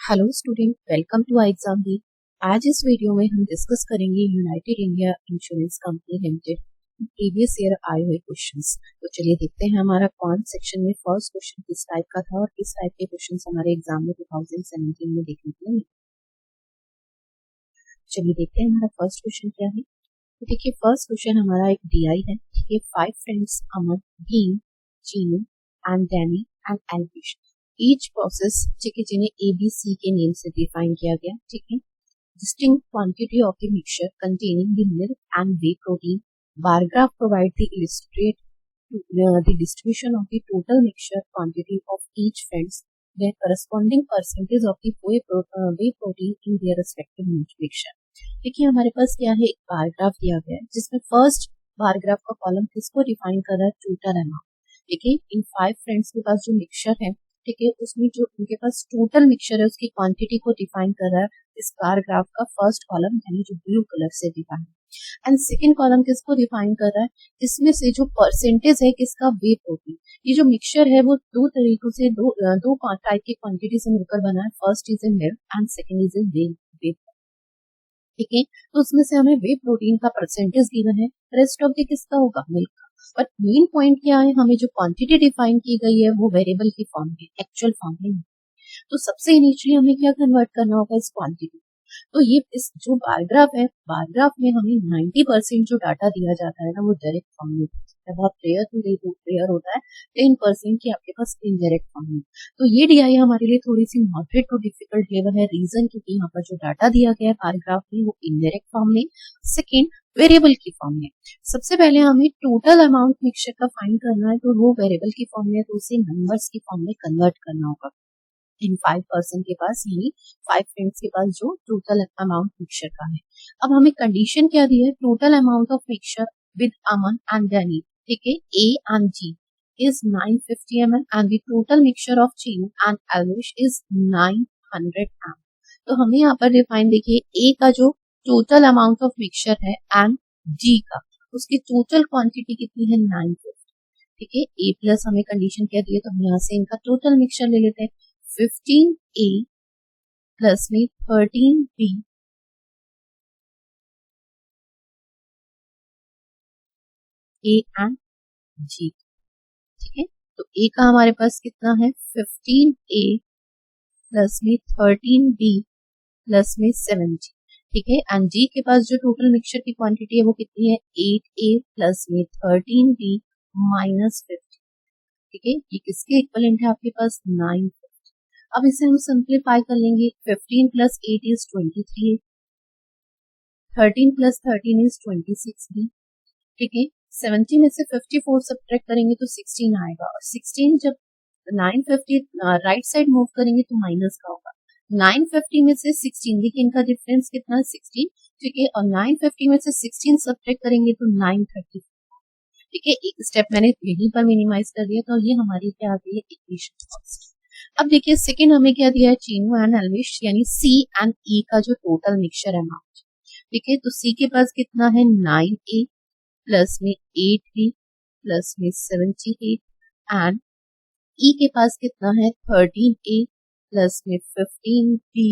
Hello student, welcome to exam दी। आज इस वीडियो में हम डिस्कस करेंगे United India insurance company limited previous year आए हुए क्वेश्चंस। तो चलिए देखते हैं हमारा कौन सेक्शन में फर्स्ट क्वेश्चन किस टाइप का था और किस टाइप के क्वेश्चंस हमारे एग्जाम में 2017 में देखने को मिले। चलिए देखते हैं हमारा फर्स्ट क्वेश्चन क्या है। तो देखिए फर्स्ट क्वेश्चन हमारा एक डीआई है। ठीक है, 5 friends Aman, dean, Chinu and Danny and Elvish each process, ठीक है, जिन्हें ABC के नेम से डिफाइन किया गया। ठीक है, distinct quantity of the mixture containing the milk and whey protein. Bar graph provide the illustrate the distribution of the total mixture quantity of each friends, their corresponding percentage of the whey protein in their respective mixture. देखिए हमारे पास क्या है, एक bar graph दिया गया है जिसमें first bar graph का कॉलम किसको डिफाइन कर रहा है, टोटल अमाउंट। ठीक है, इन 5 फ्रेंड्स के पास जो मिक्सचर है, ठीक है, उसमें जो उनके पास टोटल मिक्सचर है उसकी क्वांटिटी को डिफाइन कर रहा है इस बार ग्राफ का फर्स्ट कॉलम, यानी जो ब्लू कलर से डिफाइन। एंड सेकेंड कॉलम किसको डिफाइन कर रहा है, इसमें से जो परसेंटेज है किसका, वे प्रोटीन। ये जो मिक्सचर है वो दो तरीकों से दो टाइप की क्वांटिटी से मिलकर बना है। First is a milk and second is a whey. ठीक है, तो उसमें से हमें वे प्रोटीन का परसेंटेज गिवन है, रेस्ट ऑफ द किसका होगा, मिल्क का। बट मेन पॉइंट क्या है, हमें जो क्वांटिटी डिफाइन की गई है वो वेरिएबल की फॉर्म में, एक्चुअल फॉर्म में। तो सबसे इनिशियली हमें क्या कन्वर्ट करना होगा, इस क्वांटिटी। तो ये इस जो बार ग्राफ है, बार ग्राफ में हमें 90% जो डाटा दिया जाता है ना, वो डायरेक्ट फॉर्म में होता है। बहुत रेयर होता है 10% की आपके पास इनडायरेक्ट फॉर्म में। तो ये डीआई हमारे लिए थोड़ी सी मॉडरेट टू डिफिकल्ट लेवल है। रीजन क्योंकि यहाँ पर जो डाटा दिया गया है बार ग्राफ में वो इनडायरेक्ट फॉर्म में, सेकेंड वेरिएबल की फॉर्म में। सबसे पहले हमें टोटल अमाउंट मिक्सचर का फाइंड करना है, तो वो वेरिएबल की फॉर्म में, तो उसे नंबर्स की फॉर्म में कन्वर्ट करना होगा। इन 5% के पास, यानी 5 फ्रेंड्स के पास जो टोटल अमाउंट मिक्सचर का है। अब हमें कंडीशन क्या दी है, total amount of mixture with Aman and Danny, ठीक है, A and G is 950 ml and the total mixture of Chinu and Alvish is 900 ml। तो हमें यहाँ पर डिफाइन देखिए, A का जो टोटल अमाउंट ऑफ मिक्सचर है एंड G का, उसकी टोटल क्वांटिटी कितनी है, 950। ठीक है, A प्लस हमें कंडीशन क्या दी है, तो हम यहाँ से इनका टोटल मिक्सचर ले लेते हैं। 15A प्लस में 13B A एंड G। ठीक है, तो A का हमारे पास कितना है, 15A प्लस में 13B प्लस में 7G। ठीक है, एंड G के पास जो टोटल मिक्सचर की क्वांटिटी है वो कितनी है, 8A प्लस में 13B माइनस 50। ठीक है, ये किसके इक्वलेंट है आपके पास, 9। अब इसे हम सिंप्लीफाई कर लेंगे। 15 plus 8 is 23, 13 plus 13 is 26B। ठीक है, 17 में से 54 सब्ट्रैक्ट करेंगे तो 16 आएगा, और 16 जब 950 राइट साइड मूव करेंगे तो माइनस का होगा। 950 में से 16, देखिए इनका डिफरेंस कितना है, 16। ठीक है, और 950 में से 16 सब्ट्रैक्ट करेंगे तो 930। ठीक है, एक स्टेप मैंने यहीं पर मिनिमाइज कर दिया, तो ये हमारी क्या आ गई है, इक्वेशन फर्स्ट। अब देखिए सेकेंड हमें क्या दिया है, चीनू एंड एल्विश, यानी C एंड E का जो टोटल मिक्सचर अमाउंट। ठीक है, तो C के पास कितना है, 9A प्लस में 8B प्लस में 78 एंड E के पास कितना है, 13A प्लस में 15B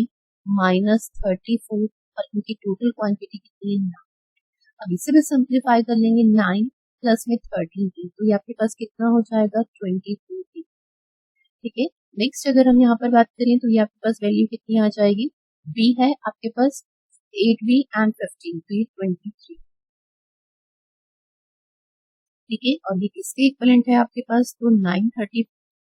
माइनस 34, और इनकी टोटल क्वांटिटी कितनी है, 9। अब इसे भी सिंप्लीफाई कर लेंगे, 9 प्लस में 13B, तो ये आपके पास कितना हो जाएगा, 22B। ठीक है, नेक्स्ट अगर हम यहाँ पर बात करें तो ये आपके पास वैल्यू कितनी आ जाएगी, B है आपके पास 8B एंड 15, तो ये 23। ठीक है, और ये किसके इक्वलेंट है आपके पास, तो 930,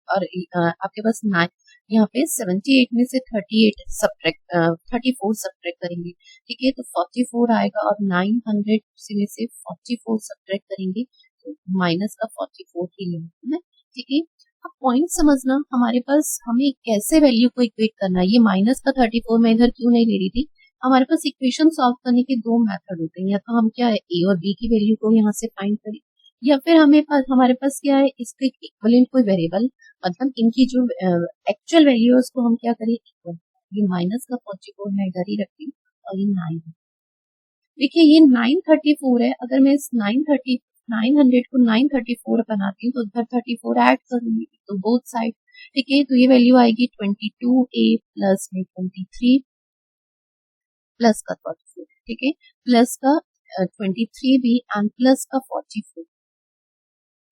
और आपके पास 9 यहाँ पे 78 में से 34 सब्ट्रैक्ट करेंगे। ठीक है, तो 44 आएगा, और 900 में से 44 सब्ट्रैक्ट करेंगे तो माइनस का 44 ही लेना है। ठीक है, अब पॉइंट समझना, हमारे पास हमें कैसे वैल्यू को इक्वेट करना है। ये माइनस का 34 मैं इधर क्यों नहीं ले रही थी, हमारे पास इक्वेशन सॉल्व करने के दो मेथड होते हैं, या तो हम क्या है, A और B की वैल्यू को यहाँ से फाइंड करें, या फिर हमारे पास क्या है, इसके इक्वलेंट कोई वेरिएबल, मतलब इनकी जो एक्चुअल वैल्यू है उसको हम क्या करें, इक्वल। ये माइनस का 44 मैं इधर ही रखती हूँ, और ये 9 है। देखिए ये 934 है, अगर मैं इस 900 को 934 बनाती हूँ तो उधर 34 ऐड करूंगी, तो बोथ साइड ठीक है, तो ये वैल्यू आएगी 22A प्लस में 23 प्लस का 44, ठीक है, प्लस का 23B एंड प्लस का 44,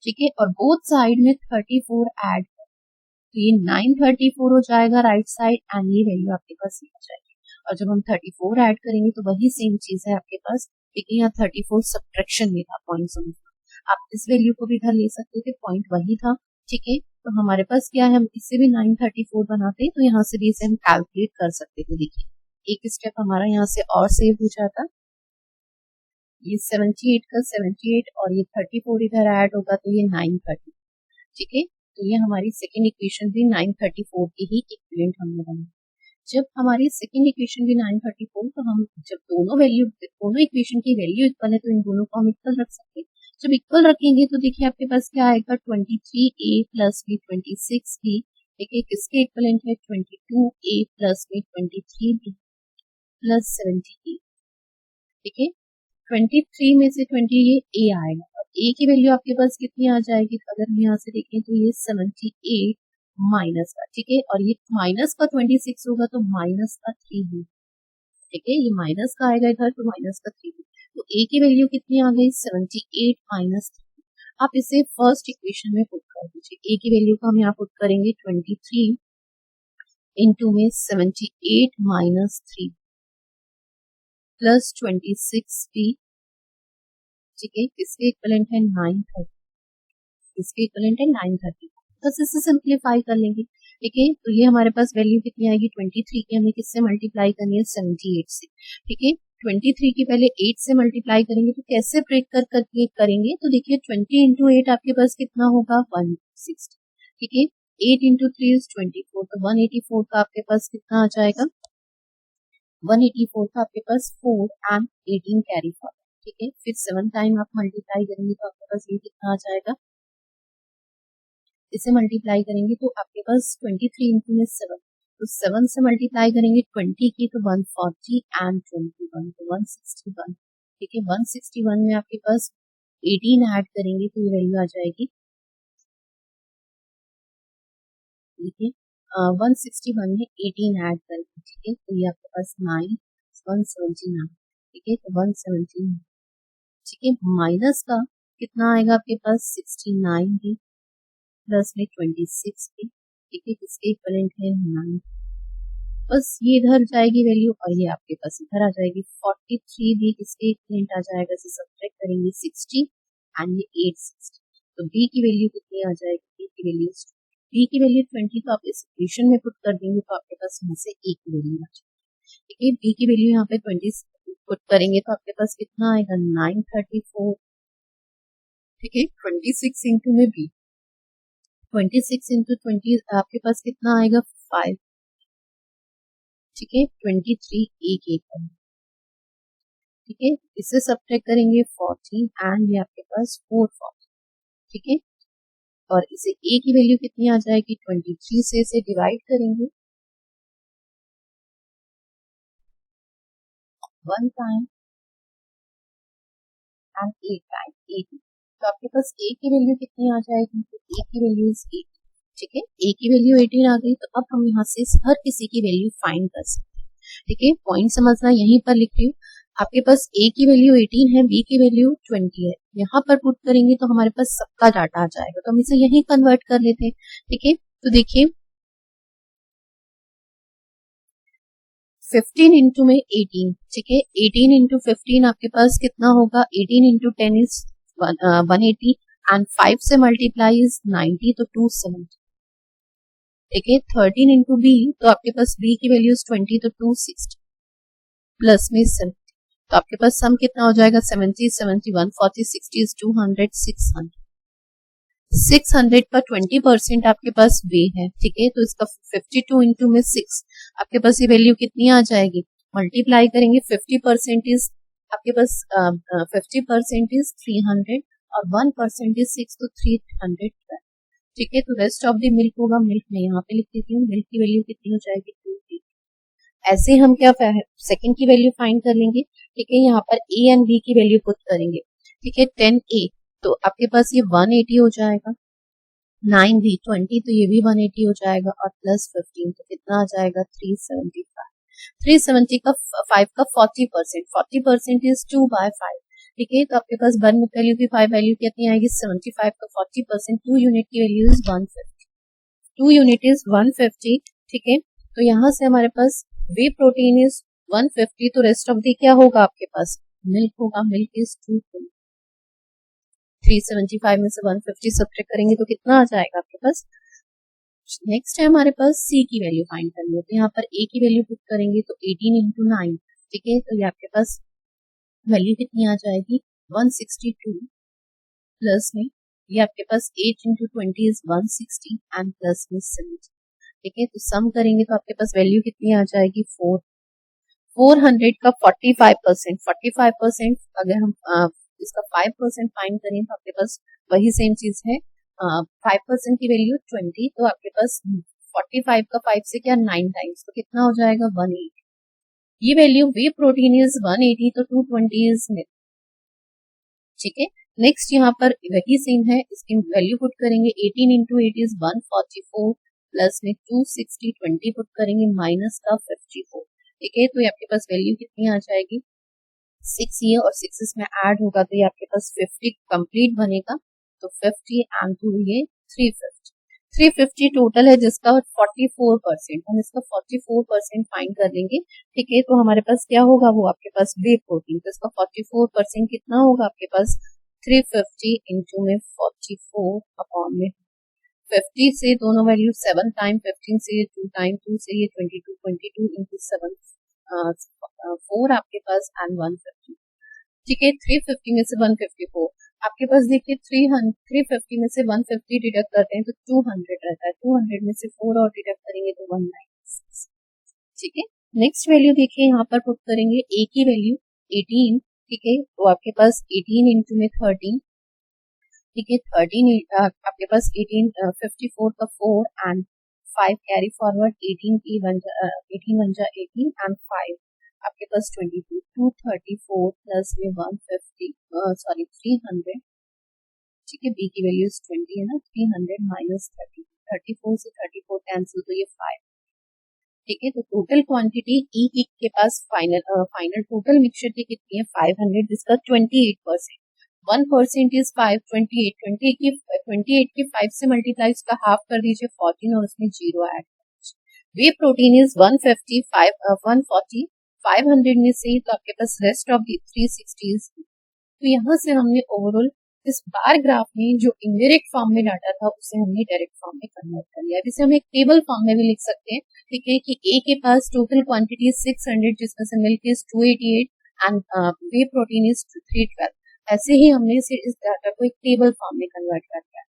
ठीक है, और बोथ साइड में 34 ऐड, तो ये 934 हो जाएगा राइट साइड एंड ये वैल्यू आपके पास आ जाएगी। और जब हम 34 ऐड करेंगे तो वही सेम चीज है आपके पास, ठीक है, यहाँ 34 सब्ट्रैक्शन में था, पॉइंट समझना, आप इस वैल्यू को भी इधर ले सकते थे, पॉइंट वही था, ठीक है, तो हमारे पास क्या है, हम इससे भी 934 बनाते हैं, तो यहाँ से भी इसे हम कैलकुलेट कर सकते थे। देखिए एक स्टेप हमारा यहाँ से और सेव हो जाता, ये 78 का 78 और ये 34 इधर ऐड होगा तो ये 930, ठीक है, तो ये हमारी सेकेंड इक्वेशन भी 934 की ही इक्विवेलेंट हमने बनाई। जब हमारी सेकेंड इक्वेशन भी 934, तो हम जब दोनों इक्वेशन की वैल्यू इक्वल है तो इन दोनों को हम इक्वल रख सकते हैं। जब इक्वल रखेंगे तो देखिए आपके पास क्या आएगा, 23A प्लस में 26B, देखिए किसके इक्वलेंट है, 22A प्लस में 23B प्लस 78, ठीक है, 23 में से 20 ये A आएगा, और A की वैल्यू आपके पास कितनी आ जाएगी, अगर हम यहाँ से देखें तो ये 78 माइनस का, ठीक है, और ये माइनस का 26 होगा तो माइनस का 3 होगा, ठीक है, ये माइनस का आएगा इधर तो माइनस का 3, तो A की वैल्यू कितनी आ गई, 78 माइनस 3। आप इसे फर्स्ट इक्वेशन में पुट कर दीजिए, A की वैल्यू को हम यहाँ पुट करेंगे 23 इंटू में 78 माइनस 3 प्लस 26B, ठीक है, इसके इक्विवेलेंट है 930, इसके इक्विवेलेंट है 930, बस इसे सिंप्लीफाई कर लेंगे, ठीक है, तो ये हमारे पास वैल्यू कितनी आएगी, 23 की हमें किससे मल्टीप्लाई करनी है, 78 से, ठीक है, 23 की पहले 8 से मल्टीप्लाई करेंगे, तो कैसे ब्रेक कर करके करेंगे, तो देखिए 20 इंटू 8 आपके पास कितना होगा, 160, ठीक है, 8 इंटू 3 इज 24, तो 184 का आपके पास कितना आ जाएगा, 184 का आपके पास 4 एंड 18 कैरी फॉरवर्ड, ठीक है, फिर 7 टाइम आप मल्टीप्लाई करेंगे तो आपके पास ये कितना आ जाएगा, इसे मल्टीप्लाई करेंगे तो आपके पास 23 इंटू में 7, तो 7 से मल्टीप्लाई करेंगे 20 की तो 140 एंड 21 तो 161, ठीक है, 161 में आपके पास 18 ऐड करेंगे तो ये वैल्यू आ जाएगी, ठीक है, 161 में 18 ऐड करेंगे, ठीक है, तो ये आपके पास 179, ठीक है, तो 179, ठीक है, माइनस का कितना आएगा आपके पास 69 भी प्लस में 26 भी, ठीक है, किसके इक्विवेलेंट है 9, बस ये इधर जाएगी वैल्यू और ये आपके पास इधर आ जाएगी, 43 भी किसके इक्विवेलेंट आ जाएगा, इसे सब्ट्रैक्ट करेंगे 60 एंड ये 860, तो B की वैल्यू कितनी आ जाएगी, B की वैल्यू 20, तो आप इस इक्वेशन में पुट कर देंगे तो आपके पास यहाँ से A की वैल्यू आ जाएगी, ठीक है, B की वैल्यू यहाँ पे 20 पुट करेंगे तो आपके पास कितना आएगा, 934, ठीक है, 26 इंटू में B, 26 इंटू 20 आपके पास कितना आएगा, 5, ठीक है, 23 एक एक, ठीक है, इससे सब्ट्रैक्ट करेंगे 40 एंड ये आपके पास 440, ठीक है, और इसे A की वैल्यू कितनी आ जाएगी, 23 से इसे डिवाइड करेंगे 1 टाइम एंड 8 टाइम 80, तो आपके पास A की वैल्यू कितनी आ जाएगी, तो A की वैल्यू इज 80, ठीक है, A की वैल्यू 18 आ गई, तो अब हम यहाँ से हर किसी की वैल्यू फाइंड कर सकते हैं, ठीक है, पॉइंट समझना, यहीं पर लिख रही हूँ, आपके पास A की वैल्यू 18 है, B की वैल्यू 20 है, यहाँ पर पुट करेंगे तो हमारे पास सबका डाटा आ जाएगा, तो हम इसे यहीं कन्वर्ट कर लेते हैं, ठीक है, तो देखिए 15 इंटू में 18, ठीक है, 18 इंटू 15 आपके पास कितना होगा, 18 इंटू 10 इज 180 एंड 5 से मल्टीप्लाई इज 90, तो 270, ठीक है, 13 इंटू B, तो आपके पास B की वैल्यू 20, तो 260 प्लस में 70, तो आपके पास सम कितना हो जाएगा, 70 70 140 60 is 200 600, 600 का 20% आपके पास B है, ठीक है, तो इसका 52 इंटू में 6 आपके पास ये वैल्यू कितनी आ जाएगी, मल्टीप्लाई करेंगे 50% इज आपके पास 50% इज 300 और 1% इज 6, तो 300, ठीक है, तो रेस्ट ऑफ द मिल्क होगा, मिल्क में यहाँ पे लिख देती हूँ, मिल्क की वैल्यू कितनी हो जाएगी 280, ऐसे हम क्या सेकंड की वैल्यू फाइंड कर लेंगे, ठीक है, यहाँ पर A एंड B की वैल्यू पुट करेंगे, ठीक है, 10A, तो आपके पास ये 180 हो जाएगा, 9 भी 20 तो ये भी 180 हो जाएगा और प्लस 15 तो कितना आ जाएगा 375। 370 का 5 का 40%, 40% इज 2/5। ठीक है, तो आपके पास 1 वैल्यू की 5 वैल्यू कितनी आएगी 75 का 40%, 2 यूनिट की वैल्यू इज 150, 2 यूनिट इज 150। ठीक है, तो यहाँ से हमारे पास वे प्रोटीन इज 150, तो रेस्ट ऑफ द क्या होगा आपके पास मिल्क होगा, मिल्क इज 220। 375 में से 150 सब्ट्रैक्ट करेंगे तो कितना आ जाएगा आपके पास। नेक्स्ट है हमारे पास सी की वैल्यू फाइंड करनी है, तो यहाँ पर ए की वैल्यू पुट करेंगे तो 18 इंटू 9। ठीक है, तो ये आपके पास वैल्यू कितनी आ जाएगी 162, प्लस में ये आपके पास 8 इंटू 20 इज 160 एंड प्लस में 70। ठीक है, तो सम करेंगे तो आपके पास वैल्यू कितनी आ जाएगी 400 का 45%, 45% अगर हम इसका 5% फाइंड करें तो आपके पास वही सेम चीज है, 5% की वैल्यू 20, तो आपके पास 45 का 5 से क्या 9 टाइम्स, तो कितना हो जाएगा 180। ये वैल्यू वे प्रोटीन इज 180, तो 220 इज मिल्क। ठीक है, नेक्स्ट यहाँ पर वही सेम है, इसकी वैल्यू पुट करेंगे 18 इंटू 8 इज 144, प्लस में 260, 20 पुट करेंगे माइनस का 54। ठीक है, तो ये आपके पास वैल्यू कितनी आ जाएगी 6, ये और 6 इसमें ऐड होगा तो ये आपके पास 50 कंप्लीट बनेगा, तो 50 एंड 2 ये 350, 350 टोटल है जिसका 44%, हम इसका 44% फाइंड कर लेंगे। ठीक है, तो हमारे पास क्या होगा वो आपके पास वे प्रोटीन, तो इसका 44% कितना होगा आपके पास 350 इंटू में 44 अपॉन में 50 से दोनों वैल्यू 7 टाइम, 15 से ये 2 टाइम, 2 से ये 22, 22 इंटू 7 4 आपके पास एंड 150। ठीक है, 350 में से 154 आपके पास देखिए 350 में से 150 डिडक्ट करते हैं तो 200 रहता है, 200 में से 4 और डिडक्ट करेंगे तो 196। ठीक है, नेक्स्ट वैल्यू देखिए यहाँ पर पुट करेंगे ए की वैल्यू 18। ठीक है, तो आपके पास 18 इंटू में 13। ठीक है, 13 आपके पास 18 54 का 4 एंड 5 कैरी फॉरवर्ड, 18 की 18 1 जा 18 एंड 5 आपके पास 22, 234 प्लस में 150 सॉरी 300। ठीक है, बी की वैल्यू 20 है ना, 300 माइनस 30, 34 से 34 कैंसिल तो ये 5। ठीक है, तो टोटल क्वांटिटी ई के पास फाइनल टोटल मिक्सचर की कितनी है 500, जिसका 28%, 1% इज 5, 28, 28 की 5 से मल्टीप्लाई उसका हाफ कर दीजिए 14 और उसमें 0 ऐड। वे प्रोटीन इज 150, 140, 500 में से तो आपके पास रेस्ट ऑफ दी 360। तो यहाँ से हमने ओवरऑल इस बार ग्राफ में जो इनडायरेक्ट फॉर्म में डाटा था उसे हमने डायरेक्ट फॉर्म में कन्वर्ट कर लिया। इसे हम एक टेबल फॉर्म में भी लिख सकते हैं। ठीक है, कि ए के पास टोटल क्वांटिटी 600 जिसमें से milk is 288 and way protein is 312। ऐसे ही हमने इस डाटा को एक टेबल फॉर्म में कन्वर्ट कर दिया।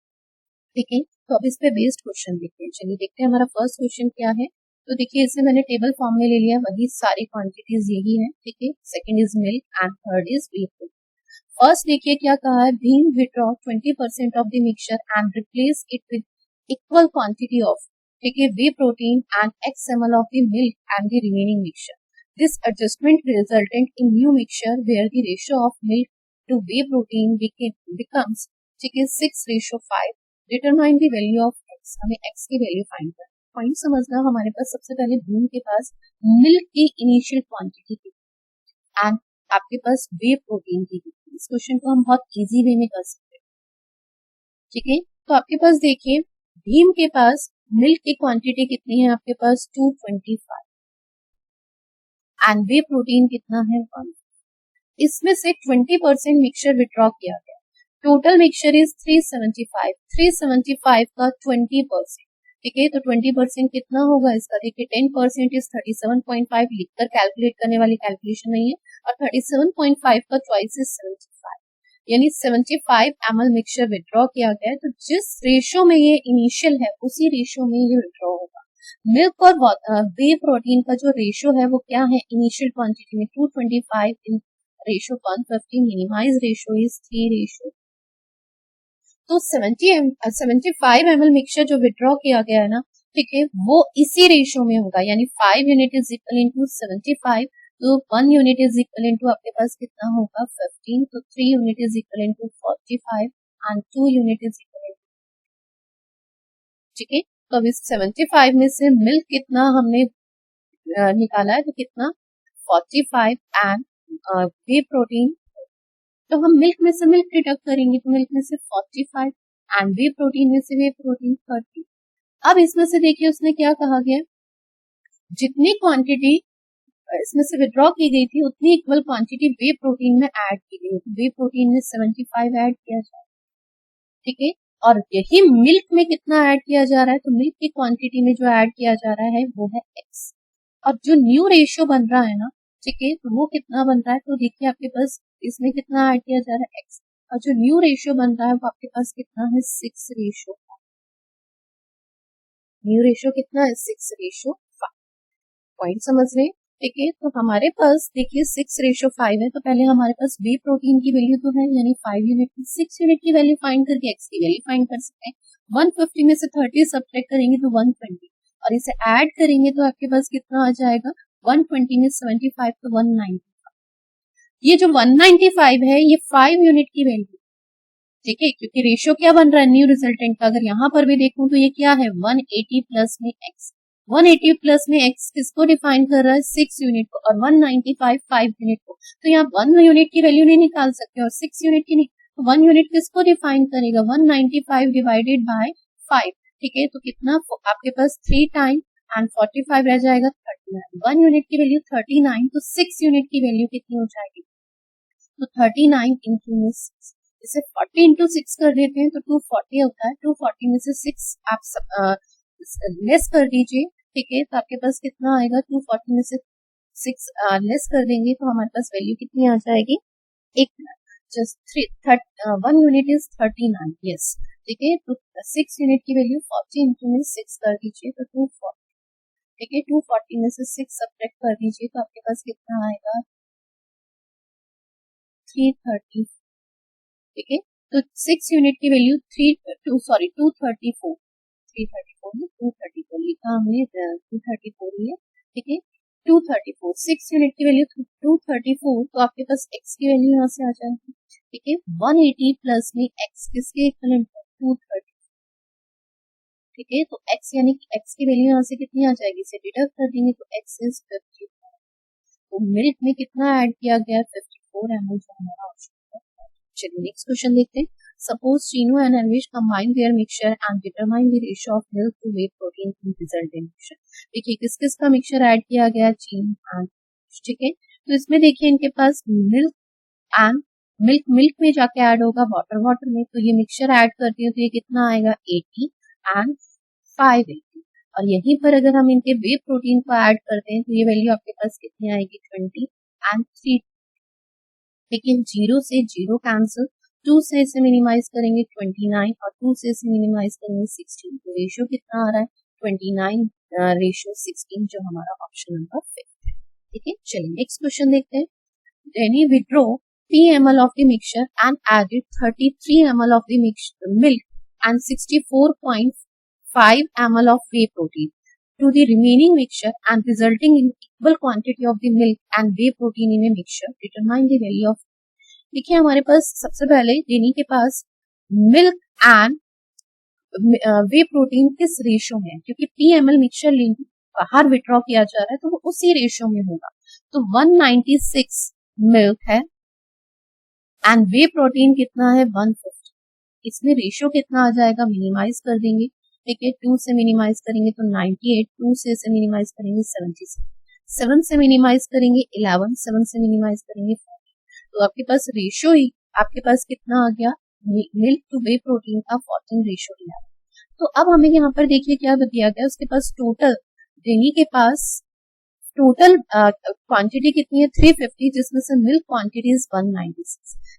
ठीक है, तो अब इस पे बेस्ड क्वेश्चन देखते हैं। चलिए देखते हैं हमारा फर्स्ट क्वेश्चन क्या है। तो देखिए इसे मैंने टेबल फॉर्म में ले लिया, वही सारी क्वांटिटीज यही है। ठीक है, second is milk and third is whey protein. First देखिए क्या कहा है, भीम withdraw 20% of the mixture and replace it with equal quantity of, ठीक है, whey protein and x ml of the milk and the remaining mixture. This adjustment resulted in new mixture where the ratio of milk to whey protein becomes, ठीक है, 6:5. Determine the value of x. हमें x की value find करना। Point समझना, हमारे पास सबसे पहले भीम के पास मिल्क की इनिशियल क्वांटिटी थी एंड आपके पास वे प्रोटीन की थी। इस क्वेश्चन को हम बहुत इजी वे में कर सकते हैं। ठीक है, तो आपके पास देखिए भीम के पास मिल्क की क्वांटिटी कितनी है, आपके पास 225 एंड वे प्रोटीन कितना है 1। इसमें से 20% मिक्सचर विड्रॉ किया गया, टोटल मिक्सचर इज 375, 375 का 20%। ठीक है, तो 20% कितना होगा इसका, देखिए 10% इज 37.5, लिखकर कैलकुलेट करने वाली कैलकुलेशन नहीं है, और 37.5 का चॉइस इज 75, यानी 75 ml मिक्सचर विड्रॉ किया गया है। तो जिस रेशो में ये इनिशियल है उसी रेशो में ये विड्रॉ होगा। मिल्क और वे प्रोटीन का जो रेशो है वो क्या है, इनिशियल क्वांटिटी में 225 in ratio 150, minimize ratio is 3:। तो 75 ml मिक्सचर जो विड्रॉ किया गया है ना, ठीक है, वो इसी रेशो में होगा, यानी 5 यूनिट इज इक्वल इनटू 75, तो 1 यूनिट इज इक्वल इनटू आपके पास कितना होगा 15, तो 3 unit is equal into 45 and 2 unit is equal ठीक है। तो अब इस 75 में से मिल्क कितना हमने निकाला है, तो कितना 45 एंड वे प्रोटीन, तो हम मिल्क में से मिल्क डिडक्ट करेंगे, तो मिल्क में से 45 एंड वे प्रोटीन में से वे प्रोटीन 30। अब इसमें से देखिए उसने क्या कहा गया, जितनी क्वांटिटी इसमें से विड्रॉ की गई थी उतनी इक्वल क्वांटिटी वे प्रोटीन में ऐड की गई, तो वे प्रोटीन में 75 ऐड किया जाए, ठीक है। और यही मिल्क में कितना ऐड किया जा रहा है, तो मिल्क की क्वांटिटी में जो ऐड किया जा रहा है वो है x, और जो न्यू रेशियो बन रहा है ना, ठीक है, तो वो कितना बन रहा है, तो देखिए आपके पास इसमें कितना ऐड किया जा रहा है x, और जो न्यू रेशियो बन रहा है वो आपके पास कितना है 6:5, न्यू रेशियो कितना है 6:5, पॉइंट समझ रहे हैं, ठीक है। तो हमारे पास देखिए 6:5 है, तो पहले हमारे पास वे प्रोटीन की वैल्यू तो है यानी 5 यूनिट, 6 यूनिट की वैल्यू फाइंड करके x की वैल्यू फाइंड कर सकते हैं। 150 में से 30 सब्ट्रैक्ट करेंगे तो 120, और इसे ऐड करेंगे तो आपके पास कितना आ जाएगा, 120 में 75 तो 190। ये जो 195 है ये 5 यूनिट की वैल्यू, ठीक है, क्योंकि रेशियो क्या बन रहा है न्यू रिजल्टेंट का, अगर यहाँ पर भी देखूं तो ये क्या है 180 प्लस में x, 180 प्लस में x किसको डिफाइन कर रहा है 6 यूनिट को, और 195 5 यूनिट को, तो यहाँ 1 यूनिट की वैल्यू नहीं निकाल सकते और 6 यूनिट की नहीं, तो 1 यूनिट किसको डिफाइन करेगा 195 डिवाइडेड बाय 5, ठीक है, तो कितना आपके पास 3 टाइम एंड 45 रह जाएगा 39, 1 यूनिट की वैल्यू 39, तो 6 यूनिट की वैल्यू कितनी हो जाएगी, तो 39 इंटू 6, इसे 40 इंटू 6 कर देते हैं तो 240 होता है, 240 में से 6 आप लेस कर दीजिए, ठीक है, तो आपके पास कितना आएगा, 240 में से 6 लेस कर देंगे तो हमारे पास वैल्यू कितनी आ जाएगी, एक जस्ट 1 यूनिट इज 39, यस, ठीक है, तो 6 यूनिट की वैल्यू 40 इंटू में 6 कर दीजिए तो 240, ठीक है, 240 में से 6 सब्ट्रैक्ट कर दीजिए तो आपके पास कितना आएगा 330, ठीक है, तो 6 यूनिट की वैल्यू 234, 334 में 234 लिखा हमने, 234 ही है, ठीक है, 234, 6 यूनिट की वैल्यू 234, तो आपके पास x की वैल्यू यहाँ से आ जाएगी, ठीक है, 180 प्लस में x किसके इक्वलेंट है 230, ठीक है, तो x यानी कि x की वैल्यू यहाँ से कितनी आ जाएगी, इसे डिडक्ट कर देंगे तो x इज 54, तो मिल्क में कितना ऐड किया गया 54 ml जो हमारा ऑप्शन है। चलिए नेक्स्ट क्वेश्चन देखते हैं। Suppose Cheenu and Anvish combine their mixture and determine the ratio of milk to whey protein in resultant mixture. देखिए किस किस का मिक्सचर ऐड किया गया, चीनू एंड, ठीक है, तो इसमें देखिए इनके पास मिल्क एंड मिल्क में जाके ऐड होगा वाटर में, तो ये मिक्सचर ऐड करती है तो ये कितना आएगा 80 एंड 580, और यहीं पर अगर हम इनके वे प्रोटीन को ऐड करते हैं तो ये वैल्यू आपके पास कितनी आएगी 20 एंड 3, लेकिन 0 से 0 कैंसिल, 2 से इसे मिनिमाइज करेंगे 29 और 2 से इसे मिनिमाइज करेंगे 16, तो रेशियो कितना आ रहा है 29 रेशियो 16 जो हमारा ऑप्शन नंबर 5 है, ठीक है। चलिए नेक्स्ट क्वेश्चन देखते हैं। Denny withdraw p ml of the mixture and added 33 ml of the milk and 64.5 ml of whey protein to the remaining mixture and resulting in equal quantity of the milk and whey protein in a mixture. Determine the value of. देखिए हमारे पास सबसे पहले डेनी के पास milk and way protein किस ratio में है, क्योंकि P M L mixture बाहर विड्रॉ किया जा रहा है तो वो उसी रेशियो में होगा, तो 196 मिल्क है एंड वे प्रोटीन कितना है 150, इसमें रेशियो कितना आ जाएगा, मिनिमाइज कर देंगे, ठीक है, 2 से मिनिमाइज करेंगे तो 98, 2 से इसे मिनिमाइज करेंगे 76, 7 से मिनिमाइज करेंगे 11, 7 से मिनिमाइज करेंगे 40, तो आपके पास रेशियो ही आपके पास कितना आ गया, मिल्क टू वे प्रोटीन का 14 रेशियो 11। तो अब हमें यहाँ पर देखिए क्या दिया गया, उसके पास टोटल डेनी के पास टोटल क्वांटिटी कितनी है 350, जिसमें से मिल्क क्वांटिटी इज 196,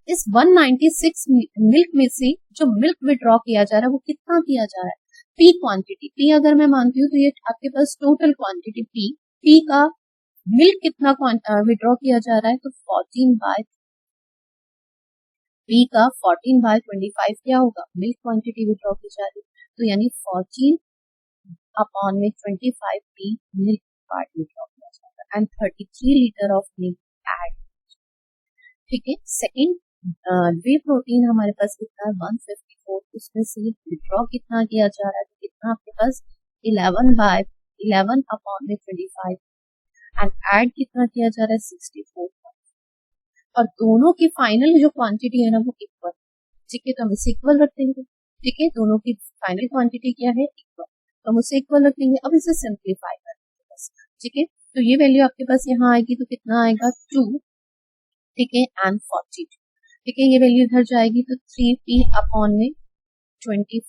इस 196 मिल्क में से जो मिल्क विड्रॉ किया जा रहा है वो कितना किया जा रहा है, पी क्वांटिटी, पी अगर मैं मानती हूँ तो ये आपके पास टोटल क्वांटिटी पी का मिल्क कितना विड्रॉ किया जा रहा है, तो 14 बाय पी का 14 बाय 25 क्या होगा, मिल्क क्वांटिटी विड्रॉ की जा रही है, तो यानी 14 अपॉन में 25 पी मिल्क पार्ट विड्रॉ किया जाएगा and 33 litre of milk add, ठीक है। सेकंड वे प्रोटीन हमारे पास कितना है 154, उसमें से विड्रॉ कितना किया जा रहा है, तो कितना आपके पास 11 अपॉन में 25 एंड ऐड कितना किया जा रहा है 64, और दोनों की फाइनल जो क्वांटिटी है ना वो इक्वल, ठीक है, तो हम इसे इक्वल रख देंगे, ठीक है, दोनों की फाइनल क्वांटिटी क्या है इक्वल, तो हम उसे इक्वल रख देंगे। अब इसे सिंप्लीफाई कर देंगे बस, ठीक है, तो ये वैल्यू आपके पास यहाँ आएगी तो कितना आएगा 2, ठीक है, एंड 42, ठीक है, ये वैल्यू इधर जाएगी तो 3p अपॉन में 25,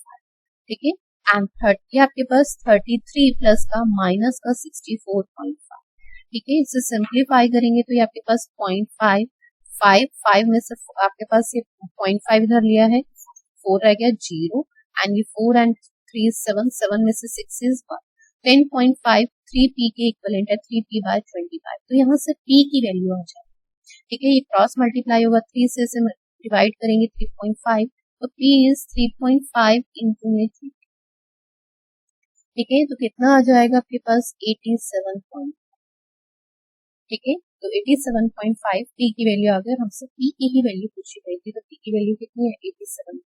ठीक है, एंड 30 आपके पास 33 प्लस का माइनस का 64.5, ठीक है, इसे सिंप्लीफाई करेंगे तो ये आपके पास 0.5 5 में से आपके पास ये 0.5 इधर लिया है, 4 रह गया 0, एंड ये 4 एंड 3 7 में से 6 इज 1, 10.5 3p के इक्वलेंट है 3p बाय 25, तो यहाँ से p की वैल्यू आ जाए, ठीक है, ये क्रॉस मल्टीप्लाई होगा 3 से इसे डिवाइड करेंगे 3.5, तो p इज 3.5 इंटू में 3, ठीक है, तो कितना आ जाएगा आपके पास 87, ठीक है, तो 87.5 p की वैल्यू आ गई, और हमसे p की ही वैल्यू पूछी गई थी, तो p की वैल्यू कितनी है 87.5।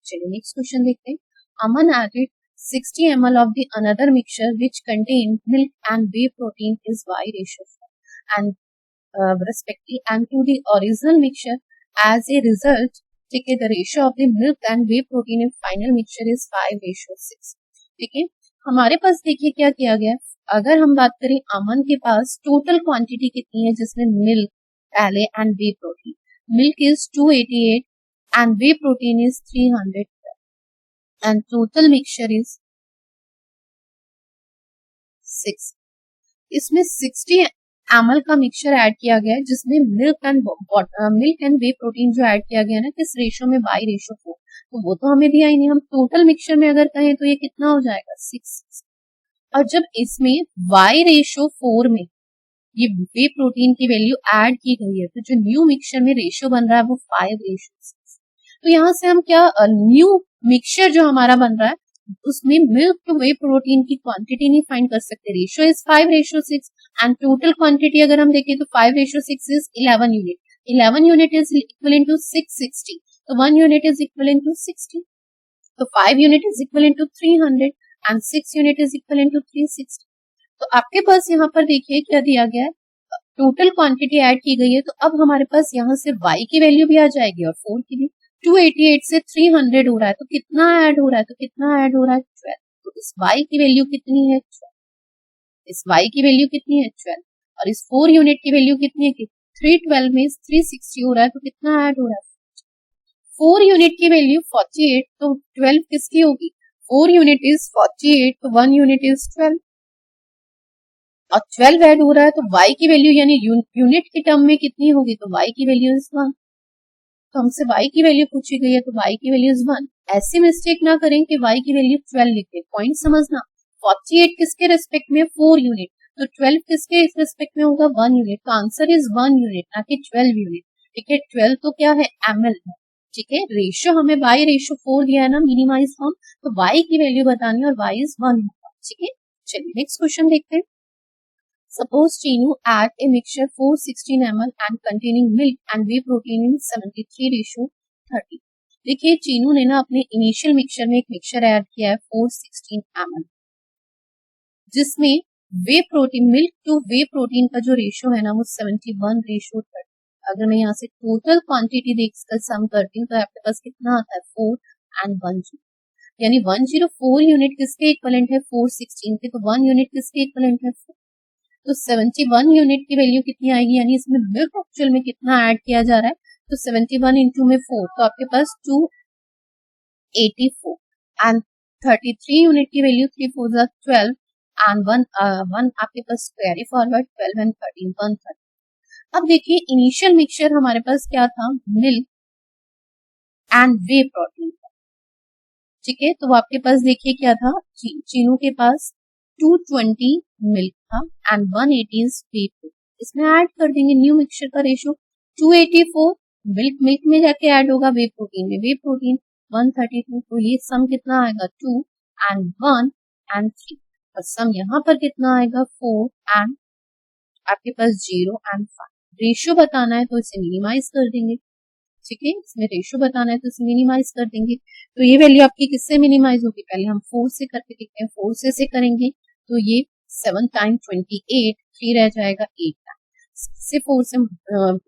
चलिए नेक्स्ट क्वेश्चन देखते हैं। अमन added 60 ml of the another mixture which contained milk and whey protein is y ratio 4 and respectively and to the original mixture as a result, ठीक है, the ratio of the milk and whey protein in final mixture is 5:6, ठीक है, हमारे पास देखिए क्या किया गया है, अगर हम बात करें अमन के पास टोटल क्वांटिटी कितनी है जिसमें मिल्क पहले and way protein, milk is 288 and way protein is 300 and total mixture is 6, इसमें 60 ml का मिक्सचर ऐड किया गया है जिसमें मिल्क एंड वे प्रोटीन जो ऐड किया गया है ना किस रेशो में 4, तो वो तो हमें दिया ही नहीं, हम टोटल मिक्सचर में अगर कहें तो ये कितना हो जाएगा 6, और जब इसमें y/4 में ये वे प्रोटीन की वैल्यू ऐड की गई है तो जो न्यू मिक्सचर में रेशियो बन रहा है वो 5:6, तो यहाँ से हम क्या न्यू मिक्सचर जो हमारा बन रहा है उसमें मिल्क टू वे प्रोटीन की क्वांटिटी नहीं फाइंड कर सकते, ratio is 5:6 and total quantity अगर हम देखें तो 5:6 is 11 unit, 11 unit is equal to 660, तो 1 यूनिट इज इक्वल टू 60, तो 5 unit is equal to 300 and 6 unit is equal to 360, तो आपके पास यहाँ पर देखिए क्या दिया गया है, टोटल क्वांटिटी ऐड की गई है, तो अब हमारे पास यहाँ से y की वैल्यू भी आ जाएगी और 4 की भी, 288 से 300 हो रहा है तो कितना ऐड हो रहा है, तो कितना ऐड हो रहा है 12, तो इस y की वैल्यू कितनी है 12, इस y की वैल्यू कितनी है 12, और इस 4 यूनिट की वैल्यू कितनी है 312 में 360 हो रहा है तो कितना ऐड हो रहा है 4 यूनिट की वैल्यू 48, तो 12 किसकी होगी, 4 यूनिट इज 48 तो 1 यूनिट इज 12, और 12 ऐड हो रहा है तो y की वैल्यू यानी यूनिट की टर्म में कितनी होगी, तो y की वैल्यू इज 1, तो हमसे y की वैल्यू पूछी गई है तो y की वैल्यू इज 1, ऐसी मिस्टेक ना करें कि y की वैल्यू 12 लिखे, पॉइंट समझना, 48 किसके रेस्पेक्ट में 4 यूनिट, तो 12 किसके रेस्पेक्ट में होगा 1 यूनिट, तो आंसर इज 1 यूनिट ना कि 12 यूनिट, ठीक है, 12 तो क्या है ml है, ठीक है, रेशियो हमें y/4 दिया है ना मिनिमाइज फॉर्म, तो y की वैल्यू बतानी और y इज 1 होगा, ठीक है। चलिए नेक्स्ट क्वेश्चन देखते हैं। Suppose Chinu add a mixture 416 ml and containing milk and whey protein in 73:30। देखिए चीनू ने ना अपने इनिशियल मिक्सचर में एक मिक्सचर ऐड किया है 416 ml जिसमें whey protein milk to whey protein का जो रेशियो है ना वो 71:30। अगर मैं यहाँ से टोटल क्वांटिटी देखकर सम करती हूँ तो आपके पास कितना आता है 4 एंड 10, यानी 104 यूनिट किसके इक्वलेंट है 416 के, तो 1 यूनिट किसके इक्वलेंट है 4, तो 71 यूनिट की वैल्यू कितनी आएगी, यानी इसमें मिल्क एक्चुअल में कितना ऐड किया जा रहा है, तो 71 इंटू में 4 तो आपके पास 284 एंड 33 यूनिट की वैल्यू 3 4 12 एंड 1 आपके पास कैरी फॉरवर्ड 12 एंड 13 130। अब देखिए इनिशियल मिक्सचर हमारे पास क्या था, मिल्क एंड वे प्रोटीन, ठीक है, तो आपके पास देखिए क्या था, चीनू के पास 220 मिल्क था एंड 180 वे प्रोटीन, इसमें ऐड कर देंगे न्यू मिक्सचर का रेशियो 284 मिल्क में जाके ऐड होगा वे प्रोटीन 132, तो ये सम कितना आएगा 2 एंड 1 एंड 3, और सम यहाँ पर कितना आएगा 4 एंड आपके पास 0 एंड 5, रेशियो बताना है तो इसे मिनिमाइज कर देंगे, ठीक है, इसमें रेशियो बताना है तो इसे मिनिमाइज कर देंगे। तो ये वैल्यू आपकी किससे मिनिमाइज होगी, पहले हम 4 से करके देखते हैं। 4 से करेंगे तो ये 7 टाइम 28, 3 रह जाएगा 8 टाइम। 6 से 4 से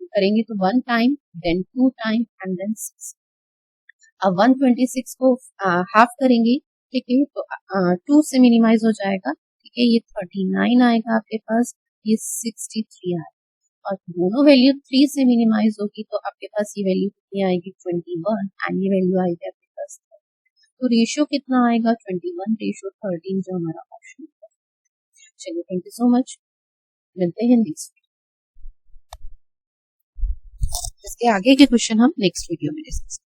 करेंगे तो 1 time, then 2 time and then 6। अब 126 को हाफ करेंगे, ठीक है, तो 2 से मिनिमाइज हो जाएगा, ठीक है, ये 39 आएगा आपके पास, ये 63 आएगा। और दोनों वैल्यू 3 से मिनिमाइज होगी तो आपके पास ये वैल्यू कितनी आएगी, 21, एंड ये वैल्यू आएगी आपके पास। तो रेशियो कितना आएगा, 21 रेशियो 13, जो हमारा ऑप्शन है। चलिए, थैंक यू सो मच, मिलते हैं नेक्स्ट। इसके आगे के क्वेश्चन हम नेक्स्ट वीडियो में डिस्कस करेंगे।